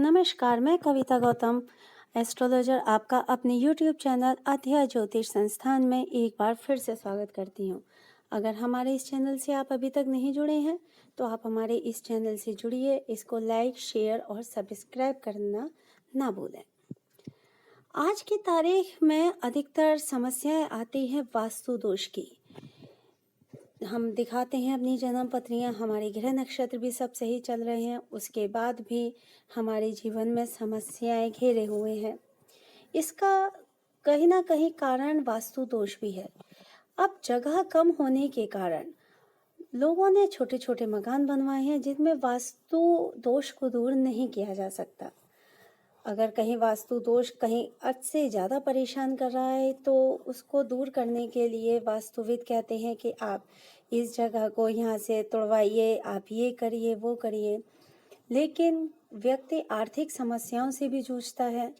नमस्कार, मैं कविता गौतम, एस्ट्रोलॉजर आपका अपने यूट्यूब चैनल अध्यय ज्योतिष संस्थान में एक बार फिर से स्वागत करती हूँ। अगर हमारे इस चैनल से आप अभी तक नहीं जुड़े हैं तो आप हमारे इस चैनल से जुड़िए, इसको लाइक, शेयर और सब्सक्राइब करना ना भूलें। आज की तारीख में अधिकतर समस्याएं आती हैं वास्तु दोष की। हम दिखाते हैं अपनी जन्म पत्रियाँ, हमारे ग्रह नक्षत्र भी सब सही चल रहे हैं, उसके बाद भी हमारे जीवन में समस्याएं घेरे हुए हैं। इसका कहीं ना कहीं कारण वास्तु दोष भी है। अब जगह कम होने के कारण लोगों ने छोटे छोटे मकान बनवाए हैं जिनमें वास्तु दोष को दूर नहीं किया जा सकता। अगर कहीं वास्तु दोष कहीं हद से ज़्यादा परेशान कर रहा है तो उसको दूर करने के लिए वास्तुविद कहते हैं कि आप इस जगह को यहाँ से तोड़वाइए, आप ये करिए, वो करिए। लेकिन व्यक्ति आर्थिक समस्याओं से भी जूझता है।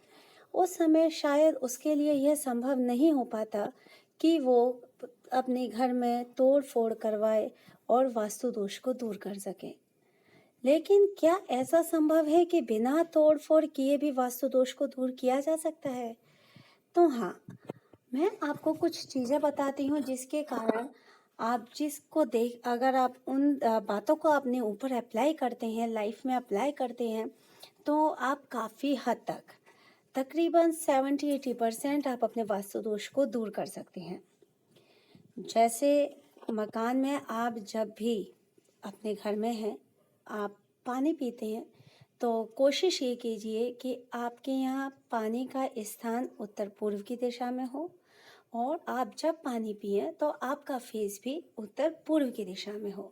उस समय शायद उसके लिए यह संभव नहीं हो पाता कि वो अपने घर में तोड़ फोड़ करवाए और वास्तु दोष को दूर कर सके। लेकिन क्या ऐसा संभव है कि बिना तोड़ फोड़ किए भी वास्तु दोष को दूर किया जा सकता है? तो हाँ, मैं आपको कुछ चीज़ें बताती हूँ जिसके कारण आप जिसको देख अगर आप उन बातों को अपने ऊपर अप्लाई करते हैं, लाइफ में अप्लाई करते हैं, तो आप काफ़ी हद तक तकरीबन 70-80% आप अपने वास्तु दोष को दूर कर सकते हैं। जैसे मकान में आप जब भी अपने घर में हैं, आप पानी पीते हैं तो कोशिश ये कीजिए कि आपके यहाँ पानी का स्थान उत्तर पूर्व की दिशा में हो और आप जब पानी पिए तो आपका फेस भी उत्तर पूर्व की दिशा में हो।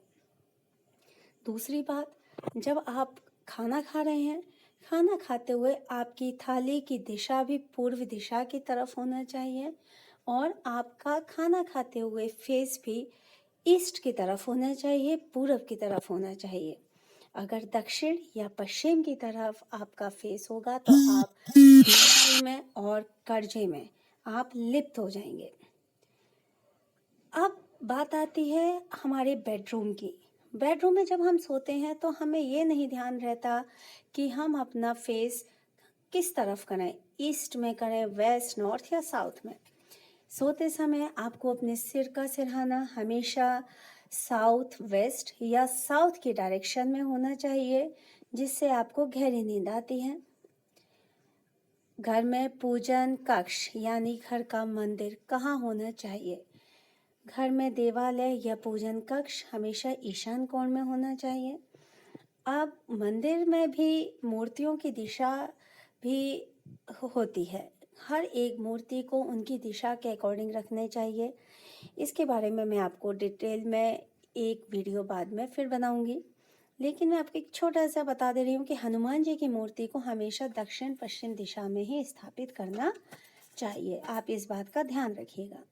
दूसरी बात, जब आप खाना खा रहे हैं, खाना खाते हुए आपकी थाली की दिशा भी पूर्व दिशा की तरफ होना चाहिए और आपका खाना खाते हुए फेस भी ईस्ट की तरफ होना चाहिए, पूर्व की तरफ होना चाहिए। अगर दक्षिण या पश्चिम की तरफ आपका फेस होगा तो आप बीमारी में और कर्जे में आप लिप्त हो जाएंगे। अब बात आती है हमारे बेडरूम की। बेडरूम में जब हम सोते हैं तो हमें ये नहीं ध्यान रहता कि हम अपना फेस किस तरफ करें, ईस्ट में करें, वेस्ट, नॉर्थ या साउथ में। सोते समय आपको अपने सिर का सिरहाना हमेशा साउथ वेस्ट या साउथ की डायरेक्शन में होना चाहिए, जिससे आपको गहरी नींद आती है। घर में पूजन कक्ष यानी घर का मंदिर कहाँ होना चाहिए? घर में देवालय या पूजन कक्ष हमेशा ईशान कोण में होना चाहिए। अब मंदिर में भी मूर्तियों की दिशा भी होती है। हर एक मूर्ति को उनकी दिशा के अकॉर्डिंग रखने चाहिए। इसके बारे में मैं आपको डिटेल में एक वीडियो बाद में फिर बनाऊंगी, लेकिन मैं आपको एक छोटा सा बता दे रही हूँ कि हनुमान जी की मूर्ति को हमेशा दक्षिण पश्चिम दिशा में ही स्थापित करना चाहिए। आप इस बात का ध्यान रखिएगा।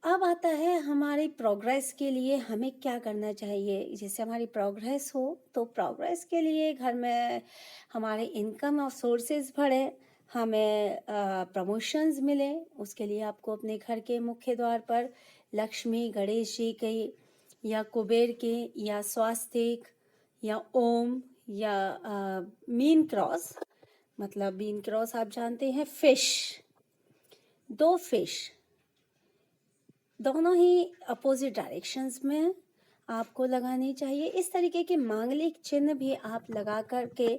अब आता है हमारी प्रोग्रेस के लिए हमें क्या करना चाहिए। जैसे हमारी प्रोग्रेस हो तो प्रोग्रेस के लिए घर में हमारे इनकम और सोर्सेज बढ़े, हमें प्रमोशंस मिले, उसके लिए आपको अपने घर के मुख्य द्वार पर लक्ष्मी, गणेश जी की या कुबेर के या स्वास्तिक या ओम या मीन क्रॉस, मतलब मीन क्रॉस आप जानते हैं, फिश, 2 फिश दोनों ही अपोजिट डायरेक्शंस में आपको लगानी चाहिए। इस तरीके के मांगलिक चिन्ह भी आप लगा कर के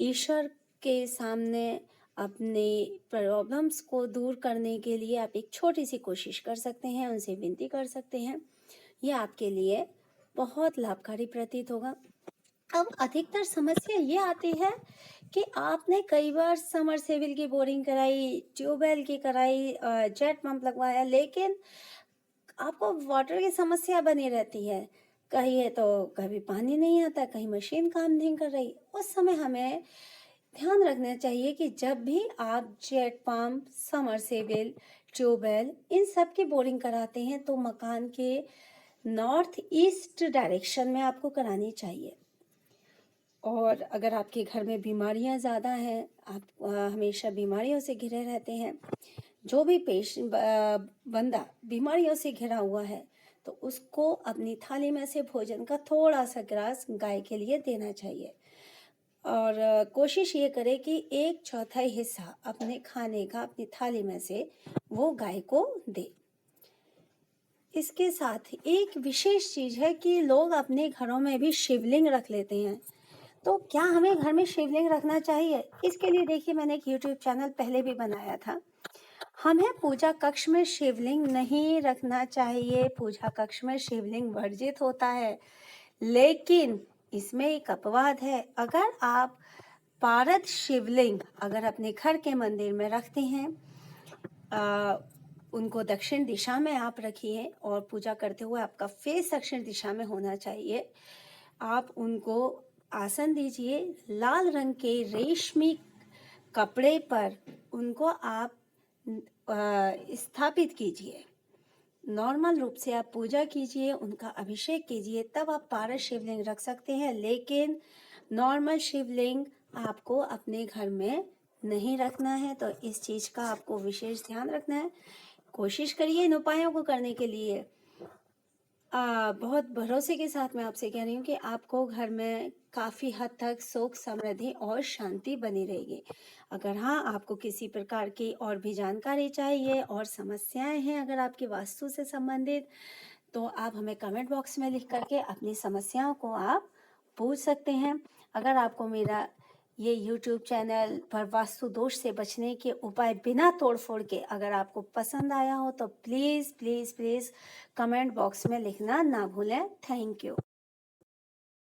ईश्वर के सामने अपने प्रॉब्लम्स को दूर करने के लिए आप एक छोटी सी कोशिश कर सकते हैं, उनसे विनती कर सकते हैं। ये आपके लिए बहुत लाभकारी प्रतीत होगा। अब अधिकतर समस्या ये आती है कि आपने कई बार समरसेबिल की बोरिंग कराई, ट्यूबवेल की कराई, जेट पंप लगवाया, लेकिन आपको वाटर की समस्या बनी रहती है। कहीं तो कभी पानी नहीं आता, कहीं मशीन काम नहीं कर रही। उस समय हमें ध्यान रखना चाहिए कि जब भी आप जेट पंप, समरसेबिल, ट्यूबवेल इन सब की बोरिंग कराते हैं तो मकान के नॉर्थ ईस्ट डायरेक्शन में आपको करानी चाहिए। और अगर आपके घर में बीमारियां ज़्यादा हैं, आप हमेशा बीमारियों से घिरे रहते हैं, जो भी बंदा बीमारियों से घिरा हुआ है तो उसको अपनी थाली में से भोजन का थोड़ा सा ग्रास गाय के लिए देना चाहिए। और कोशिश ये करें कि 1/4 हिस्सा अपने खाने का अपनी थाली में से वो गाय को दे। इसके साथ एक विशेष चीज़ है कि लोग अपने घरों में भी शिवलिंग रख लेते हैं। तो क्या हमें घर में शिवलिंग रखना चाहिए? इसके लिए देखिए, मैंने एक यूट्यूब चैनल पहले भी बनाया था। हमें पूजा कक्ष में शिवलिंग नहीं रखना चाहिए। पूजा कक्ष में शिवलिंग वर्जित होता है। लेकिन इसमें एक अपवाद है। अगर आप पारद शिवलिंग अगर अपने घर के मंदिर में रखते हैं, उनको दक्षिण दिशा में आप रखिए और पूजा करते हुए आपका फेस दक्षिण दिशा में होना चाहिए। आप उनको आसन दीजिए, लाल रंग के रेशमी कपड़े पर उनको आप स्थापित कीजिए। नॉर्मल रूप से आप पूजा कीजिए, उनका अभिषेक कीजिए, तब आप पारस शिवलिंग रख सकते हैं। लेकिन नॉर्मल शिवलिंग आपको अपने घर में नहीं रखना है। तो इस चीज़ का आपको विशेष ध्यान रखना है। कोशिश करिए इन उपायों को करने के लिए। बहुत भरोसे के साथ मैं आपसे कह रही हूँ कि आपको घर में काफ़ी हद तक सुख, समृद्धि और शांति बनी रहेगी। अगर हाँ, आपको किसी प्रकार की और भी जानकारी चाहिए और समस्याएं हैं अगर आपकी वास्तु से संबंधित, तो आप हमें कमेंट बॉक्स में लिख करके अपनी समस्याओं को आप पूछ सकते हैं। अगर आपको मेरा ये यूट्यूब चैनल पर वास्तु दोष से बचने के उपाय बिना तोड़-फोड़ के अगर आपको पसंद आया हो तो प्लीज़ कमेंट बॉक्स में लिखना ना भूलें। Thank you.